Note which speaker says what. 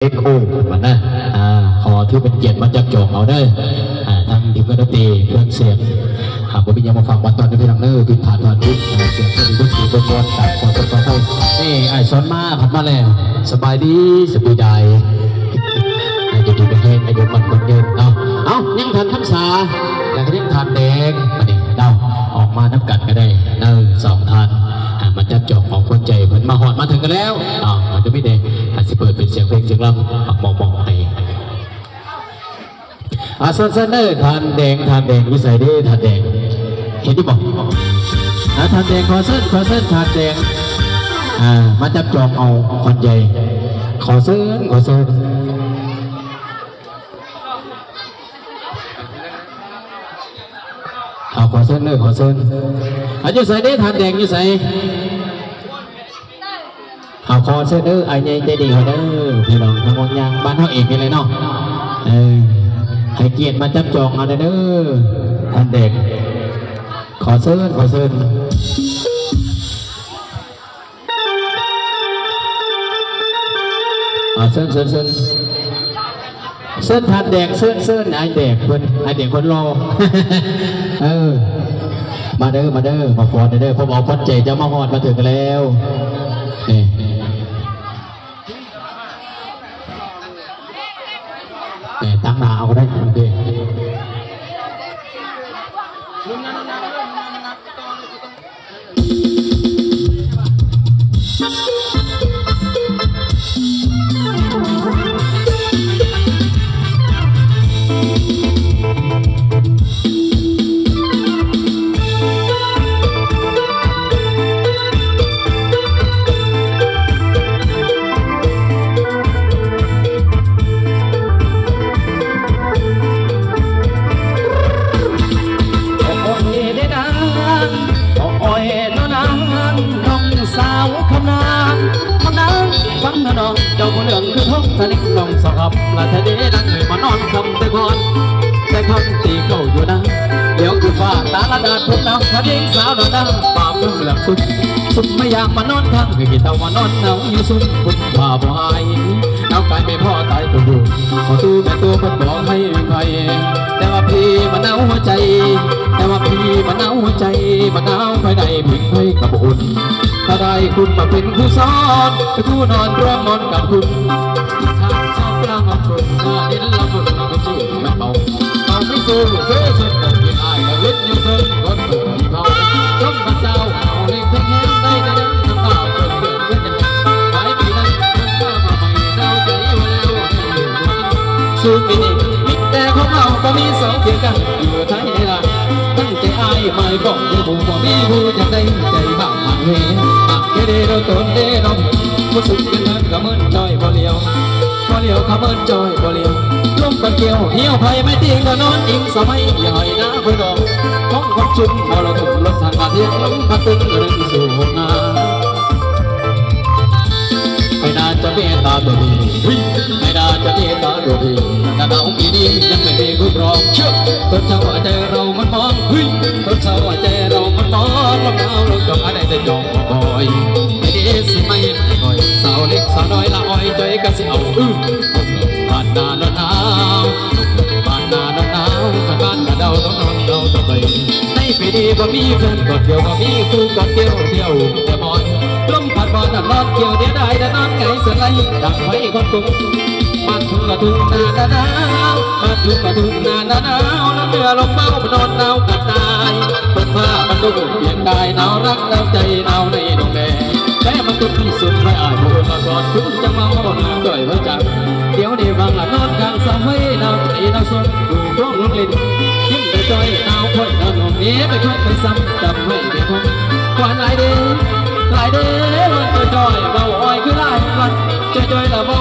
Speaker 1: เอ็กโอมันนะขอที่เป็นเกียรติมาจับจองเอาได้ทางทีมดนตรีเครื่องเสียงหากว่าพี่ยังมาฟังวันตอนนี้พี่ลังเนอร์พิพาทอนพิษเสียงที่ดนตรีบนวันต่างคนต่างคนนี่ไอ้ซ้อนมาผัดมาแล้วสบายดีสบายใจไอ้ดีไปให้ไอ้ดมันคนเดินเอายังทันทับษาแล้วก็ยังทันแดงมาดิเดาออกมานับกัดก็ได้สองทันมันจับจองของคนใจเหมือนมาหอดมาถึงกันแล้วมันจะไม่ได้อาจจะเปิดเป็นเสียงเพลงเสียงรำมองให้ส่วนเนอร์ทานแดงวิสัยดีทานแดงเห็นที่บอกทานแดงขอเส้นทานแดงมาจับจองเอาคนใจขอเส้นขอเส้นเนอร์ขอเส้นอยู่ใส่ดีทานแดงอยู่ใส่ขอเส้นเนอร์ไอ้เนี่ยใจดีเขาเด้อพี่น้องทั้งหมดยังบ้านเขาเองกันเลยเนาะให้เกียรติมาจับจองเอาเด้อท่านเด็กขอเชิญเส้นท่านเด็กเส้นไอเด็กคนรอมาเด้อมาฟอนเด้อพอบอกคนใจจะมาฮอดมาถึงกันแล้วนี่ตั้งหน้าเอาได้โอเคเจ้าคนเหลืองคือท้องทะเลลองสอบละทะเลนั่งเหนื่อยมานอนคำแต่ก่อนแต่คำตีเก่าอยู่นะเดี๋ยวคือฟ้าตาละดาทุกน้ำทะเลสาวดอกน้ำป่าเมืองเหลืองสุดไม่อยากมานอนข้างคือกี่เต่ามานอนหนาวอยู่สุดคุณผ่าบ่ายเอาไปไม่พ่อตายตัวอยู่ขอตู้แม่ตัวคนบอกให้ใครแต่ว่าพี่มันเอาหัวใจมันเอาภายในพิงให้กับอุ่นถ้าได้คุณมาเป็นคู่ซ้อนคู่นอนร่วมนอนกับคุณทางชอบกลางของคุณเด่นละมุนเราสู้ไม่เบาไม่สู้เพื่อสุดแต่กินอายและวิทย์อยู่เพิ่งคนถูกที่เขาล้มบัดเจ้าเอาเล่นเพ่งแห้งได้แต่ยังน้ำตาเกินกันหายปีนั้นเพิ่งมาใหม่ดาวใจไว้แล้วสู้ปีนี้มิตรแต่ของเราก็มีสองเพียงกันอยู่ท้ายในลานตั้งใจอายไม่บอกไม่บุกว่ามีผู้จะได้ใจบ้างเฮเดโดตนเดนมผู้สุดกันนั้นขมืนจอยบ่เลียวขมืนจอยบ่เลียวลมปันเกี่ยวเหี่ยวไผ่ไม่ทิ้งก็นอนอิ่มสมัยอย่าให้น้าเพื่อนดอกท้องคนชุ่มพอเราถูกลมทางมาเทียนลมพัดตึงเรื่องสู่นาไม่น่าจะเมตตาตัวดีไม่น่าจะเมตตาตัวดีแต่ดาวปีนี้ยังไม่มีคู่ครองเชื่อต้นเช้าใจเรามันมองต้นเช้าใจเรามันมองลมหนาวลมจมอะไรแต่จองบ่อยไม่ดีสิไม่บ่อยสาวเล็กสาวน้อยละอ้อยใจกันสิเอาบ้านนาหนาวบ้านนาหนาวบ้านกระเดาต้องนอนเราต้องไปในปีนี้ก็มีแฟนกอดเกี่ยวก็มีคู่กอดเกี่ยวแต่บอยลมพัดบอลนอนเกี่ยวเดียวได้แต่นอนไก่เสือไหลดังไฟคนกุ้งบ้านทุ่งกระทุ่งนาหนาวบ้านทุ่งกระทุ่งนาหนาวน้ำเรือลมเบามันนอนหนาวกันตายเปิดผ้ามันดูเปลี่ยนกายหนาวรักหนาวใจหนาวในดงแดงแม้มันตุกที่สุดไม่อาจพูดมาสอนคุณจะมาว่าหนาวจ่อยไว้จังเดี๋ยวนี้บางละนอนกลางสายหนาวใจหนาวสดดูร้องลงลิ้นยิ้มแต่จ่อยหนาวคนนอนห้องนี้ไปคบไปซ้ำจำไม่ได้คงกว่าหลายเดือนวันจ่อยเบาอ้อยคือหลายวันจ่อยละเบา